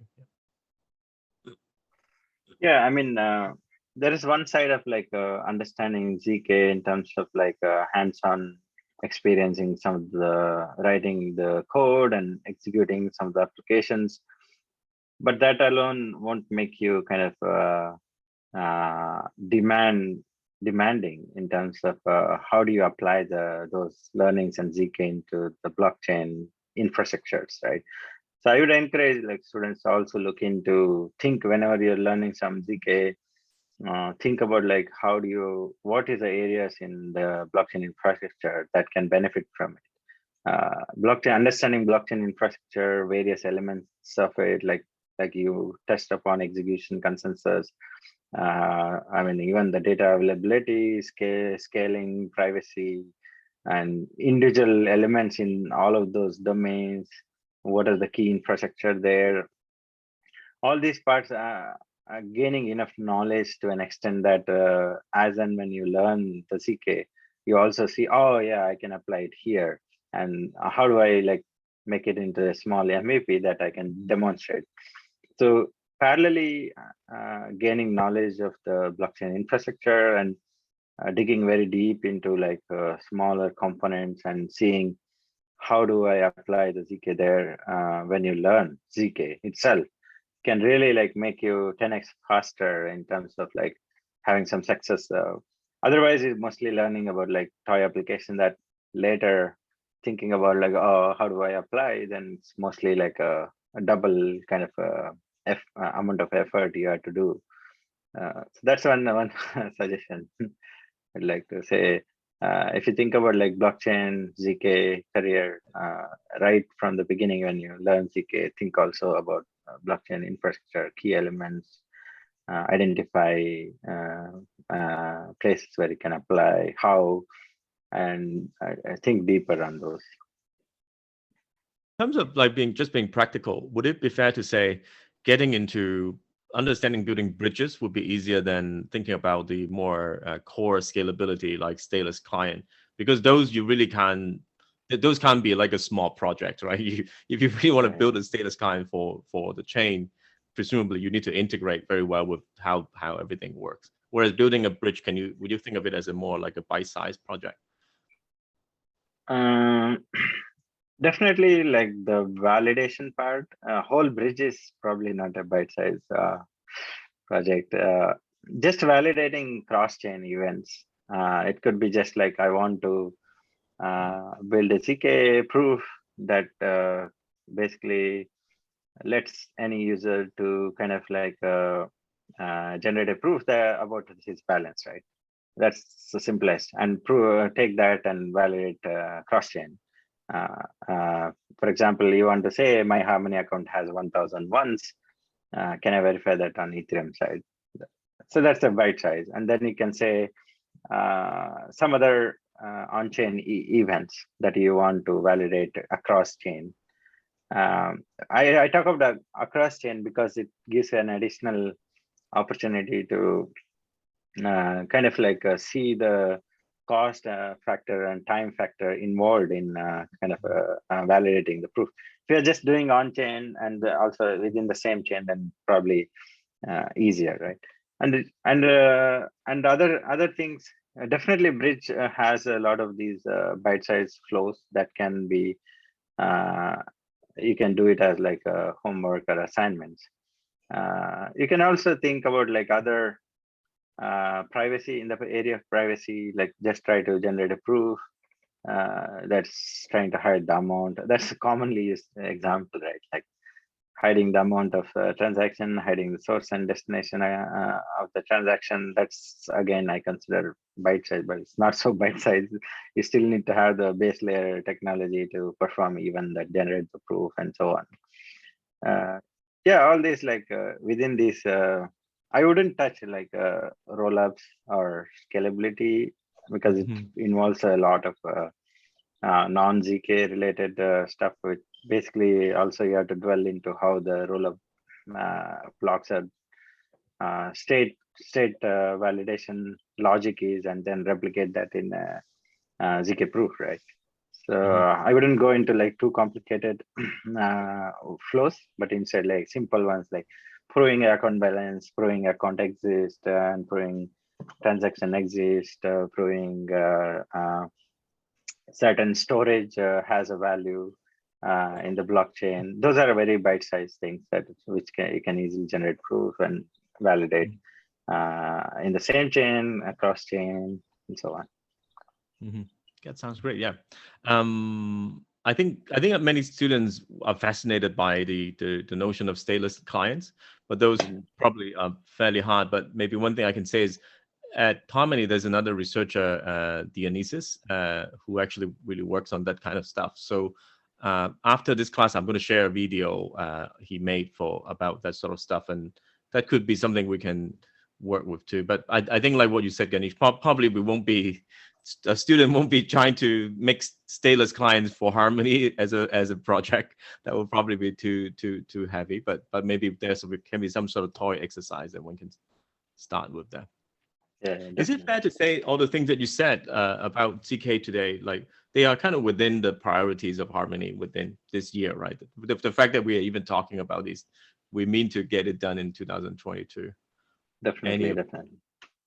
Yeah, I mean, there is one side of like understanding ZK in terms of like hands-on experiencing some of the writing the code and executing some of the applications, but that alone won't make you kind of demanding in terms of how do you apply those learnings and ZK into the blockchain infrastructures, right? So I would encourage like students to also look into, think whenever you're learning some ZK, think about like what is the areas in the blockchain infrastructure that can benefit from it. Understanding blockchain infrastructure, various elements of it, like you touched upon execution consensus. I mean, even the data availability, scaling, privacy, and individual elements in all of those domains. What are the key infrastructure there? All these parts are gaining enough knowledge to an extent that as and when you learn the ZK, you also see, oh yeah, I can apply it here. and how do I like make it into a small MVP that I can demonstrate. So parallelly gaining knowledge of the blockchain infrastructure and digging very deep into like smaller components and seeing how do I apply the ZK there. When you learn ZK itself can really like make you 10x faster in terms of like having some success. Otherwise, it's mostly learning about like toy application that later thinking about like, oh, how do I apply? Then it's mostly like a double kind of amount of effort you have to do. So that's one suggestion I'd like to say. If you think about like blockchain ZK career, right from the beginning when you learn ZK, think also about blockchain infrastructure, key elements, identify places where you can apply, how, and I think deeper on those. In terms of like being practical, would it be fair to say getting into understanding building bridges would be easier than thinking about the more core scalability like stateless client? Because those you really can't be like a small project, right? If you really want to build a stateless client for the chain, presumably you need to integrate very well with how everything works. Whereas building a bridge, would you think of it as a more like a bite-sized project? Definitely, like the validation part, whole bridge is probably not a bite-sized project. Just validating cross-chain events. It could be just like I want to build a ZK proof that basically lets any user to kind of like generate a proof that about his balance, right? That's the simplest, and take that and validate cross-chain. For example, you want to say my Harmony account has 1,000 ones. Can I verify that on Ethereum side? So that's a bite size. And then you can say some other on-chain events that you want to validate across chain. I talk about across chain because it gives an additional opportunity to kind of like see the cost factor and time factor involved in kind of validating the proof. If you're just doing on-chain and also within the same chain, then probably easier, right? And other things, definitely bridge has a lot of these bite-sized flows that can be you can do it as like a homework or assignments. You can also think about like other privacy, in the area of privacy, like just try to generate a proof that's trying to hide the amount. That's a commonly used example, right? Like hiding the amount of transaction, hiding the source and destination of the transaction. That's again, I consider bite size, but it's not so bite size. You still need to have the base layer technology to perform even that generate the proof and so on. Yeah, all this like within this, I wouldn't touch like rollups or scalability because it involves a lot of non-ZK related stuff, which basically also you have to dwell into how the rollup blocks are state validation logic is, and then replicate that in ZK proof, right? So I wouldn't go into like too complicated flows, but instead like simple ones like proving account balance, proving account exist, and proving transaction exist, proving certain storage has a value in the blockchain. Those are very bite-sized things which you can easily generate proof and validate in the same chain, across chain, and so on. That sounds great. Yeah, I think that many students are fascinated by the notion of stateless clients, but those probably are fairly hard. But maybe one thing I can say is at Harmony, there's another researcher, Dionysus, who actually really works on that kind of stuff. So after this class, I'm going to share a video he made about that sort of stuff, and that could be something we can work with too. But I think like what you said, Ganesh, probably a student won't be trying to make stateless clients for Harmony as a project. That will probably be too heavy. But maybe there can be some sort of toy exercise that one can start with that. Is it fair to say all the things that you said about ZK today, like they are kind of within the priorities of Harmony within this year, right? The fact that we are even talking about these, we mean to get it done in 2022. Definitely.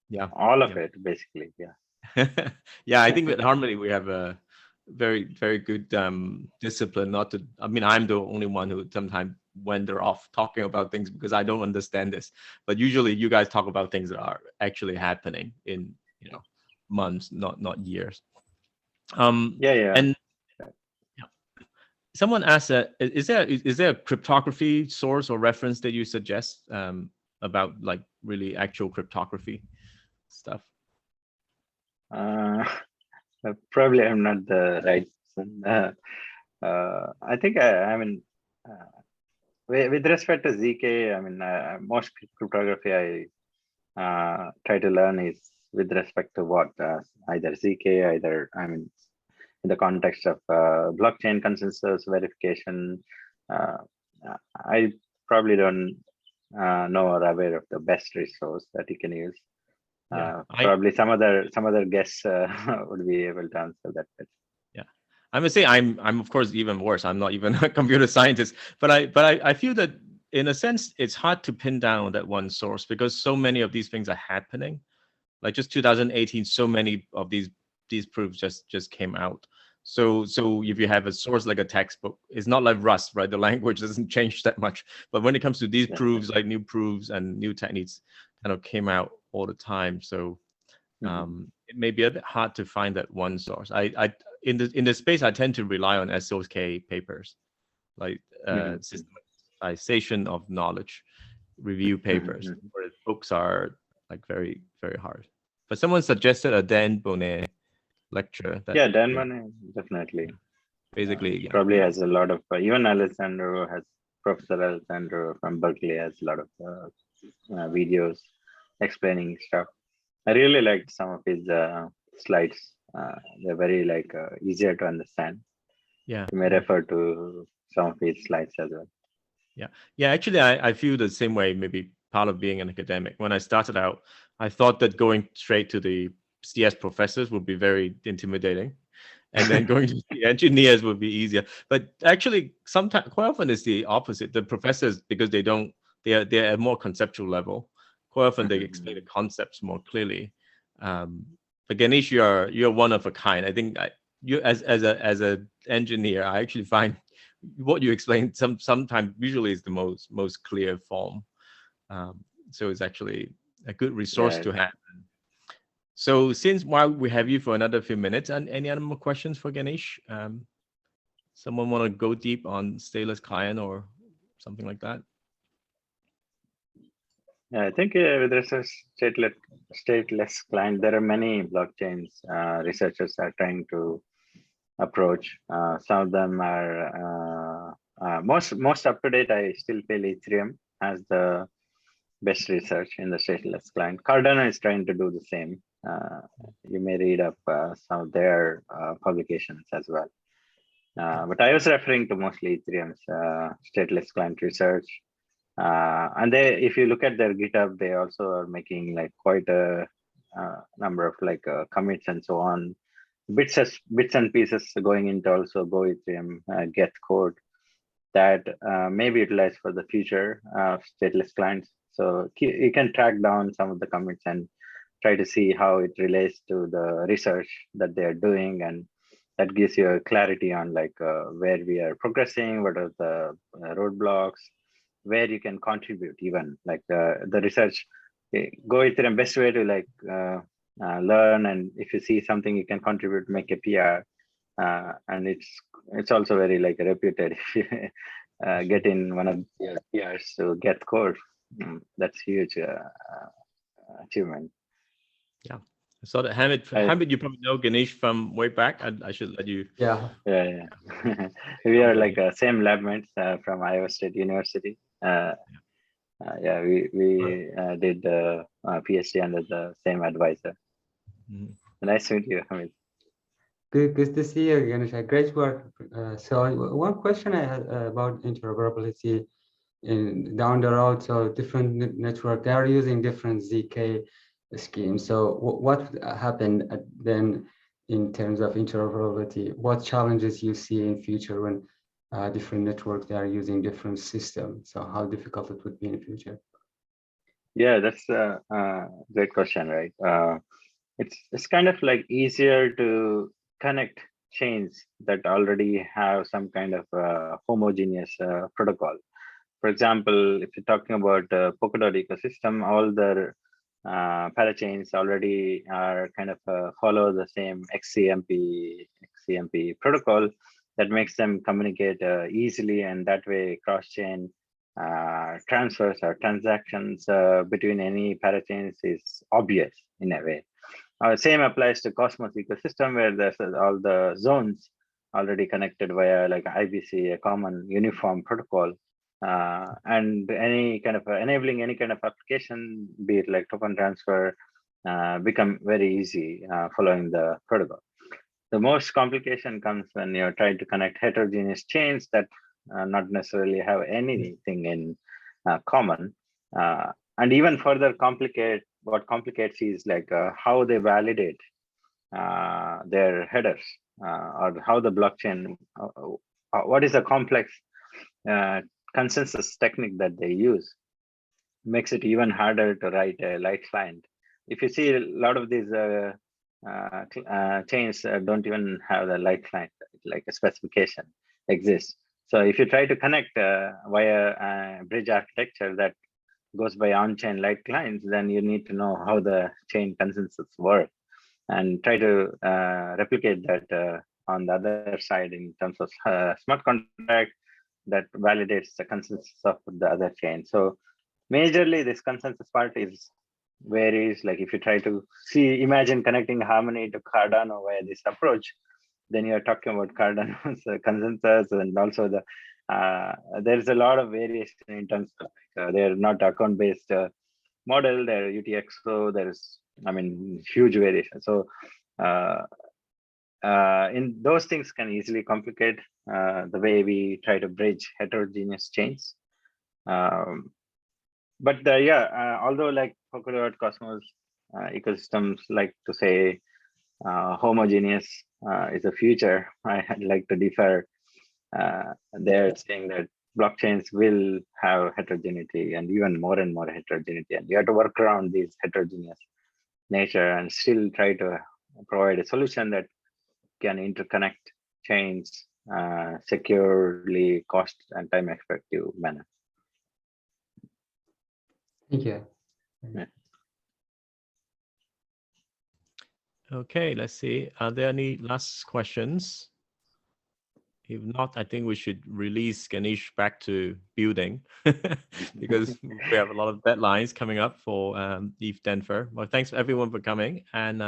Yeah. All of it, basically. Yeah. Yeah, I think with Harmony, we have a very, very good discipline not to, I mean, I'm the only one who sometimes wander off talking about things because I don't understand this, but usually you guys talk about things that are actually happening in, months, not years. And someone asked, is there a cryptography source or reference that you suggest about like really actual cryptography stuff? Probably I'm not the right person. I think with respect to ZK, I mean, most cryptography I try to learn is with respect to what either ZK, I mean, in the context of blockchain consensus verification. I probably don't know or aware of the best resource that you can use. Probably some other guests would be able to answer that question. Yeah, I would say I'm of course even worse. I'm not even a computer scientist, but I feel that in a sense it's hard to pin down that one source because so many of these things are happening. Like just 2018, so many of these proofs just came out. So if you have a source like a textbook, it's not like Rust, right? The language doesn't change that much. But when it comes to these proofs, like new proofs and new techniques kind of came out all the time. So it may be a bit hard to find that one source. I in the space, I tend to rely on SOK papers, like systematization of knowledge, review papers, where books are like very, very hard. But someone suggested a Dan Bonnet lecture. Dan Bonnet, definitely. Basically, probably has a lot of, even Professor Alessandro from Berkeley has a lot of videos explaining stuff. I really liked some of his slides. They're very easier to understand. Yeah. You may refer to some of his slides as well. Yeah. Actually, I feel the same way. Maybe part of being an academic. When I started out, I thought that going straight to the CS professors would be very intimidating, and then going to the engineers would be easier. But actually, sometimes, quite often, it's the opposite. The professors, because they're at a more conceptual level. Quite often, they explain the concepts more clearly. But Ganesh, you're one of a kind. I think you as an engineer, I actually find what you explain sometimes usually is the most clear form. So it's actually a good resource to have. So while we have you for another few minutes, and any other more questions for Ganesh? Someone want to go deep on stateless client or something like that? Yeah, I think with respect to stateless client, there are many blockchains researchers are trying to approach. Some of them are most up to date. I still feel Ethereum has the best research in the stateless client. Cardano is trying to do the same. You may read up some of their publications as well. But I was referring to mostly Ethereum's stateless client research. And if you look at their GitHub, they also are making quite a number of commits and so on. Bits and pieces going into also Go Ethereum get code that may be utilized for the future of stateless clients. So you can track down some of the commits and try to see how it relates to the research that they are doing, and that gives you a clarity on where we are progressing, what are the roadblocks, where you can contribute, even the research. Go Ethereum, best way to learn, and if you see something you can contribute, make a PR, and it's also very reputed. If you get in one of your PRs to get code, that's huge achievement. Yeah. So that Hamid, you probably know Ganesh from way back. I should let you. Yeah. We are same lab mates from Iowa State University. We did the PhD under the same advisor. Nice to meet you, Hamid. Good to see you, Ganesha. Great work. So one question I had about interoperability down the road. So different network, they are using different ZK scheme. So what happened then in terms of interoperability? What challenges you see in future when different networks they are using different systems? So how difficult it would be in the future? Yeah, that's a great question, right? It's kind of like easier to connect chains that already have some kind of homogeneous protocol. For example, if you're talking about Polkadot ecosystem, all the parachains already are kind of follow the same XCMP protocol that makes them communicate easily, and that way cross-chain transfers or transactions between any parachains is obvious in a way. Same applies to Cosmos ecosystem, where there's all the zones already connected via like IBC, a common uniform protocol, and any kind of enabling any kind of application, be it like token transfer, become very easy following the protocol. The most complication comes when you're trying to connect heterogeneous chains that not necessarily have anything in common, and even further what complicates is like how they validate their headers, or how the blockchain, what is the complex consensus technique that they use, makes it even harder to write a light client. If you see a lot of these chains don't even have the light client, like a specification exists. So if you try to connect via bridge architecture that goes by on-chain light clients, then you need to know how the chain consensus work and try to replicate that on the other side in terms of smart contract that validates the consensus of the other chain. So majorly this consensus part is varies. Like if you try to imagine connecting Harmony to Cardano via this approach, then you're talking about Cardano's consensus, and also the there's a lot of variation in terms of they're not account-based model, they're UTXO, there's, I mean, huge variation. So in those things can easily complicate the way we try to bridge heterogeneous chains. But although like Polkadot, Cosmos ecosystems like to say homogeneous is a future, I'd like to differ. They're saying that blockchains will have heterogeneity and even more and more heterogeneity, and you have to work around these heterogeneous nature and still try to provide a solution that can interconnect chains securely, cost and time effective manner. Thank you. Yeah. Okay, let's see. Are there any last questions? If not, I think we should release Ganesh back to building because we have a lot of deadlines coming up for ETH Denver. Well, thanks everyone for coming. And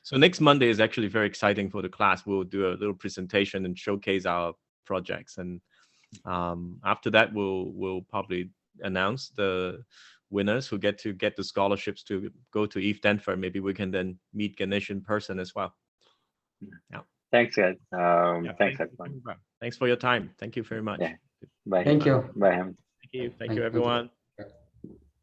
so next Monday is actually very exciting for the class. We'll do a little presentation and showcase our projects. And after that, we'll probably announce the winners who get the scholarships to go to ETH Denver. Maybe we can then meet Ganesh in person as well. Yeah. Thanks, guys. Yeah, thanks, everyone. Thanks for your time. Thank you very much. Yeah. Bye. Thank you. Bye. Thank you. Thank you, everyone.